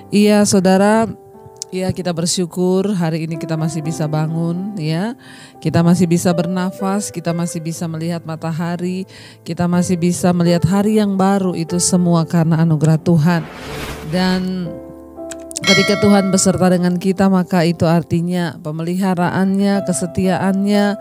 Iya saudara, ya kita bersyukur hari ini kita masih bisa bangun ya. Kita masih bisa bernafas, kita masih bisa melihat matahari, kita masih bisa melihat hari yang baru, itu semua karena anugerah Tuhan. Dan ketika Tuhan beserta dengan kita, maka itu artinya pemeliharaannya, kesetiaannya,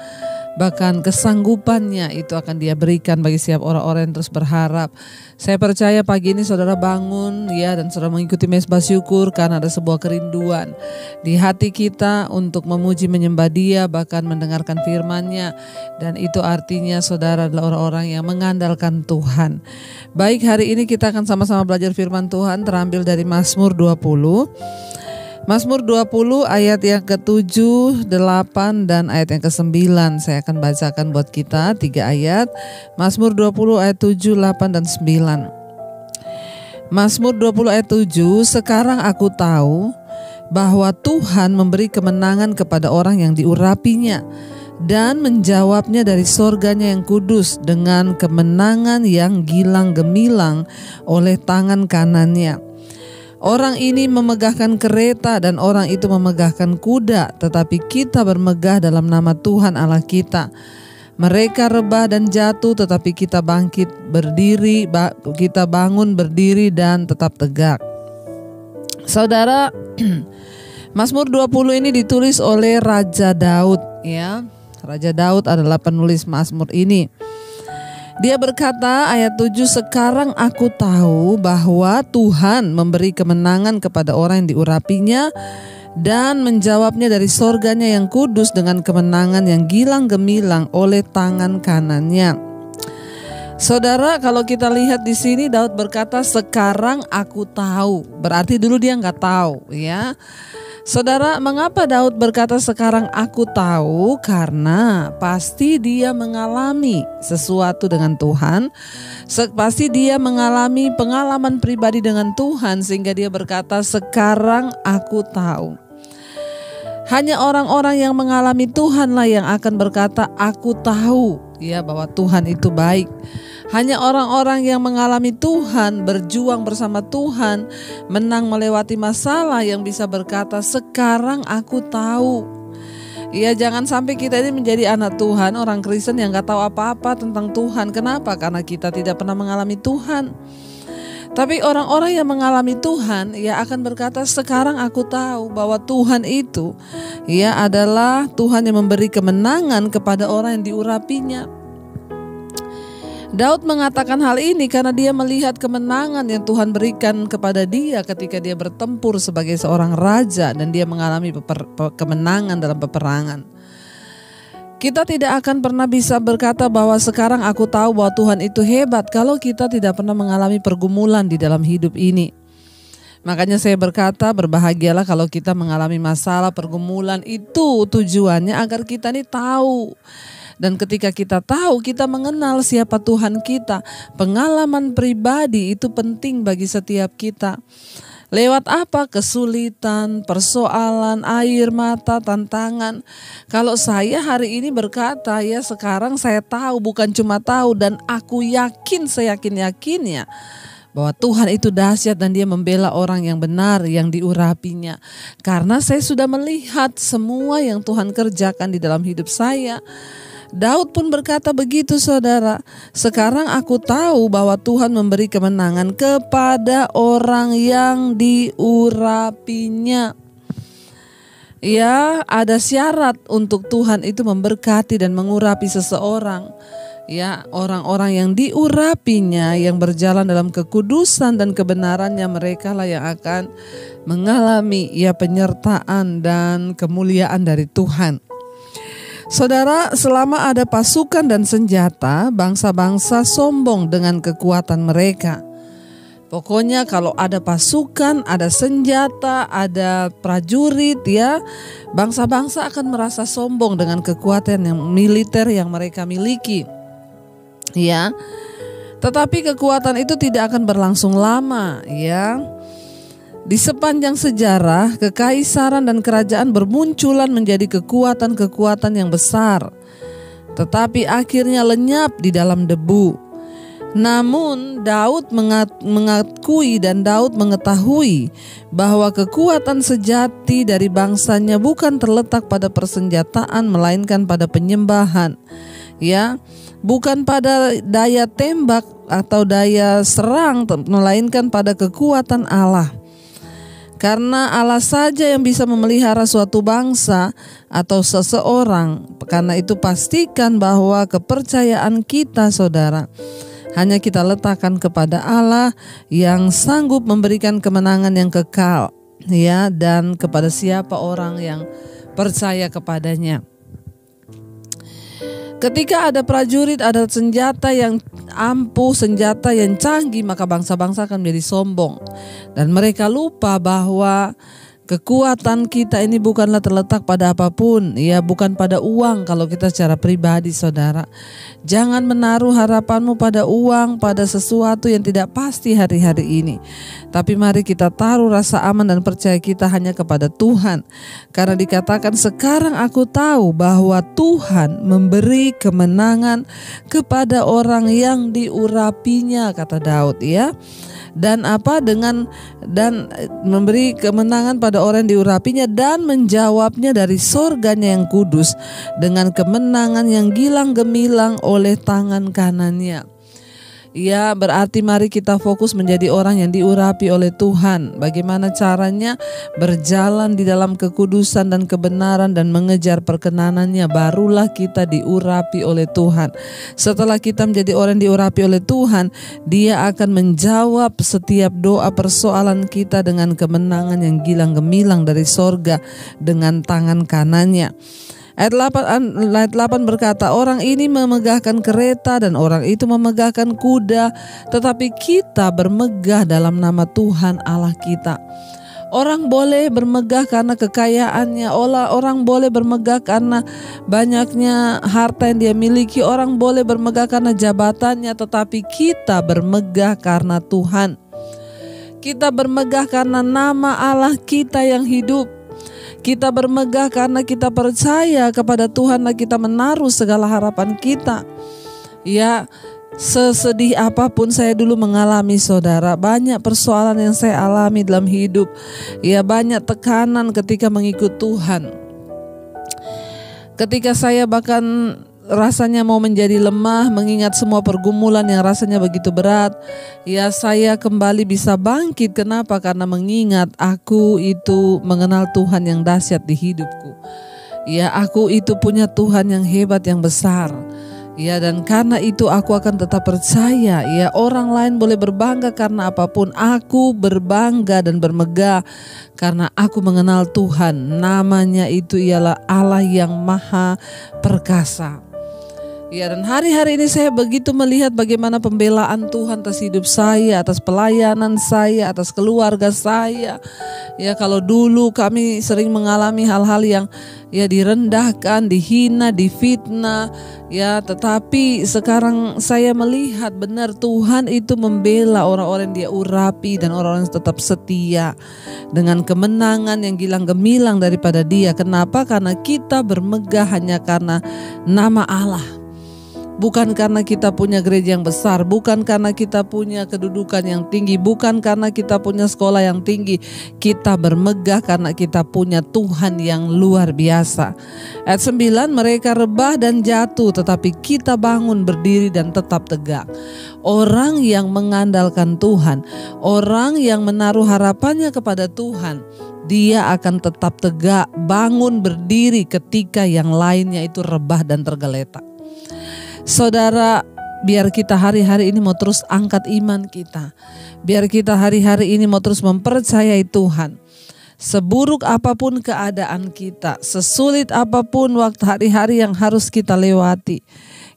bahkan kesanggupannya itu akan Dia berikan bagi setiap orang-orang yang terus berharap. Saya percaya pagi ini saudara bangun ya dan saudara mengikuti mezbah syukur karena ada sebuah kerinduan di hati kita untuk memuji menyembah Dia, bahkan mendengarkan firman-Nya. Dan itu artinya saudara adalah orang-orang yang mengandalkan Tuhan. Baik, hari ini kita akan sama-sama belajar firman Tuhan terambil dari Mazmur 20. Mazmur 20 ayat yang ke-7, 8 dan ayat yang ke-9. Saya akan bacakan buat kita 3 ayat. Mazmur 20 ayat 7, 8 dan 9. Mazmur 20 ayat 7, sekarang aku tahu bahwa Tuhan memberi kemenangan kepada orang yang diurapinya dan menjawabnya dari sorganya yang kudus dengan kemenangan yang gilang gemilang oleh tangan kanannya. Orang ini memegahkan kereta dan orang itu memegahkan kuda, tetapi kita bermegah dalam nama Tuhan Allah kita. Mereka rebah dan jatuh, tetapi kita bangkit berdiri, kita bangun berdiri dan tetap tegak. Saudara, Mazmur 20 ini ditulis oleh Raja Daud ya. Raja Daud adalah penulis Mazmur ini. Dia berkata ayat 7, sekarang aku tahu bahwa Tuhan memberi kemenangan kepada orang yang diurapinya dan menjawabnya dari sorganya yang kudus dengan kemenangan yang gilang gemilang oleh tangan kanannya. Saudara, kalau kita lihat di sini Daud berkata sekarang aku tahu, berarti dulu dia nggak tahu ya. Saudara, mengapa Daud berkata sekarang aku tahu? Karena pasti dia mengalami sesuatu dengan Tuhan. Pasti dia mengalami pengalaman pribadi dengan Tuhan sehingga dia berkata sekarang aku tahu. Hanya orang-orang yang mengalami Tuhanlah yang akan berkata aku tahu ya bahwa Tuhan itu baik. Hanya orang-orang yang mengalami Tuhan, berjuang bersama Tuhan, menang melewati masalah yang bisa berkata sekarang aku tahu. Ya, jangan sampai kita ini menjadi anak Tuhan, orang Kristen yang gak tahu apa-apa tentang Tuhan. Kenapa? Karena kita tidak pernah mengalami Tuhan. Tapi orang-orang yang mengalami Tuhan ya akan berkata sekarang aku tahu bahwa Tuhan itu ya adalah Tuhan yang memberi kemenangan kepada orang yang diurapinya. Daud mengatakan hal ini karena dia melihat kemenangan yang Tuhan berikan kepada dia ketika dia bertempur sebagai seorang raja dan dia mengalami kemenangan dalam peperangan. Kita tidak akan pernah bisa berkata bahwa sekarang aku tahu bahwa Tuhan itu hebat kalau kita tidak pernah mengalami pergumulan di dalam hidup ini. Makanya saya berkata berbahagialah kalau kita mengalami masalah pergumulan, itu tujuannya agar kita ini tahu. Dan ketika kita tahu, kita mengenal siapa Tuhan kita. Pengalaman pribadi itu penting bagi setiap kita. Lewat apa? Kesulitan, persoalan, air mata, tantangan. Kalau saya hari ini berkata ya sekarang saya tahu, bukan cuma tahu dan aku yakin, saya yakin-yakinnya bahwa Tuhan itu dahsyat dan Dia membela orang yang benar yang diurapinya. Karena saya sudah melihat semua yang Tuhan kerjakan di dalam hidup saya. Daud pun berkata begitu saudara. Sekarang aku tahu bahwa Tuhan memberi kemenangan kepada orang yang diurapinya. Ya, ada syarat untuk Tuhan itu memberkati dan mengurapi seseorang. Ya, orang-orang yang diurapinya, yang berjalan dalam kekudusan dan kebenarannya, mereka lah yang akan mengalami ya penyertaan dan kemuliaan dari Tuhan. Saudara, selama ada pasukan dan senjata, bangsa-bangsa sombong dengan kekuatan mereka. Pokoknya kalau ada pasukan, ada senjata, ada prajurit ya, bangsa-bangsa akan merasa sombong dengan kekuatan yang militer yang mereka miliki. Ya. Tetapi kekuatan itu tidak akan berlangsung lama, ya. Di sepanjang sejarah, kekaisaran dan kerajaan bermunculan menjadi kekuatan-kekuatan yang besar, tetapi akhirnya lenyap di dalam debu. Namun Daud mengakui dan Daud mengetahui bahwa kekuatan sejati dari bangsanya bukan terletak pada persenjataan melainkan pada penyembahan. Ya, bukan pada daya tembak atau daya serang melainkan pada kekuatan Allah. Karena Allah saja yang bisa memelihara suatu bangsa atau seseorang. Karena itu pastikan bahwa kepercayaan kita, saudara, hanya kita letakkan kepada Allah yang sanggup memberikan kemenangan yang kekal, ya, dan kepada siapa orang yang percaya kepadanya. Ketika ada prajurit, ada senjata yang ampuh, senjata yang canggih, maka bangsa-bangsa akan menjadi sombong. Dan mereka lupa bahwa kekuatan kita ini bukanlah terletak pada apapun, ya, bukan pada uang. Kalau kita secara pribadi, saudara, jangan menaruh harapanmu pada uang, pada sesuatu yang tidak pasti hari-hari ini. Tapi mari kita taruh rasa aman dan percaya kita hanya kepada Tuhan. Karena dikatakan, sekarang aku tahu bahwa Tuhan memberi kemenangan kepada orang yang diurapinya, kata Daud, ya. Dan memberi kemenangan pada orang yang diurapinya dan menjawabnya dari sorganya yang kudus dengan kemenangan yang gilang gemilang oleh tangan kanannya. Ya, berarti mari kita fokus menjadi orang yang diurapi oleh Tuhan. Bagaimana caranya? Berjalan di dalam kekudusan dan kebenaran dan mengejar perkenanannya, barulah kita diurapi oleh Tuhan. Setelah kita menjadi orang yang diurapi oleh Tuhan, Dia akan menjawab setiap doa persoalan kita dengan kemenangan yang gilang gemilang dari sorga dengan tangan kanannya. Ayat 8 berkata, orang ini memegahkan kereta dan orang itu memegahkan kuda, tetapi kita bermegah dalam nama Tuhan Allah kita. Orang boleh bermegah karena kekayaannya, orang boleh bermegah karena banyaknya harta yang dia miliki, orang boleh bermegah karena jabatannya, tetapi kita bermegah karena Tuhan. Kita bermegah karena nama Allah kita yang hidup. Kita bermegah karena kita percaya kepada Tuhanlah kita menaruh segala harapan kita. Ya, sesedih apapun saya dulu mengalami, saudara, banyak persoalan yang saya alami dalam hidup. Ya, banyak tekanan ketika mengikut Tuhan. Ketika saya bahkan rasanya mau menjadi lemah, mengingat semua pergumulan yang rasanya begitu berat, ya, saya kembali bisa bangkit. Kenapa? Karena mengingat aku itu mengenal Tuhan yang dahsyat di hidupku. Ya, aku itu punya Tuhan yang hebat, yang besar. Ya, dan karena itu aku akan tetap percaya. Ya, orang lain boleh berbangga karena apapun, aku berbangga dan bermegah karena aku mengenal Tuhan. Namanya itu ialah Allah yang Maha Perkasa. Ya, dan hari-hari ini saya begitu melihat bagaimana pembelaan Tuhan atas hidup saya, atas pelayanan saya, atas keluarga saya. Ya, kalau dulu kami sering mengalami hal-hal yang ya direndahkan, dihina, difitnah, ya, tetapi sekarang saya melihat benar Tuhan itu membela orang-orang yang Dia urapi dan orang-orang yang tetap setia dengan kemenangan yang gilang gemilang daripada Dia. Kenapa? Karena kita bermegah hanya karena nama Allah. Bukan karena kita punya gereja yang besar, bukan karena kita punya kedudukan yang tinggi, bukan karena kita punya sekolah yang tinggi. Kita bermegah karena kita punya Tuhan yang luar biasa. Ayat 9, mereka rebah dan jatuh, tetapi kita bangun berdiri dan tetap tegak. Orang yang mengandalkan Tuhan, orang yang menaruh harapannya kepada Tuhan, dia akan tetap tegak, bangun berdiri ketika yang lainnya itu rebah dan tergeletak. Saudara, biar kita hari-hari ini mau terus angkat iman kita. Biar kita hari-hari ini mau terus mempercayai Tuhan. Seburuk apapun keadaan kita, sesulit apapun waktu hari-hari yang harus kita lewati,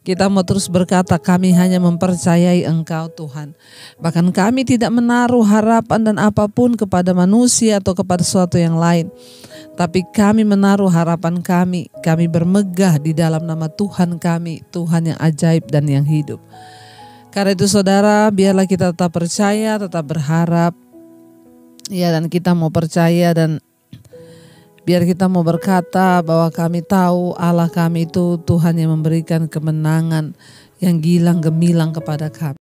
kita mau terus berkata, kami hanya mempercayai Engkau Tuhan. Bahkan kami tidak menaruh harapan dan apapun kepada manusia atau kepada sesuatu yang lain. Tapi kami menaruh harapan kami bermegah di dalam nama Tuhan kami, Tuhan yang ajaib dan yang hidup. Karena itu saudara, biarlah kita tetap percaya, tetap berharap, ya, dan kita mau percaya dan biar kita mau berkata bahwa kami tahu Allah kami itu Tuhan yang memberikan kemenangan yang gilang gemilang kepada kami.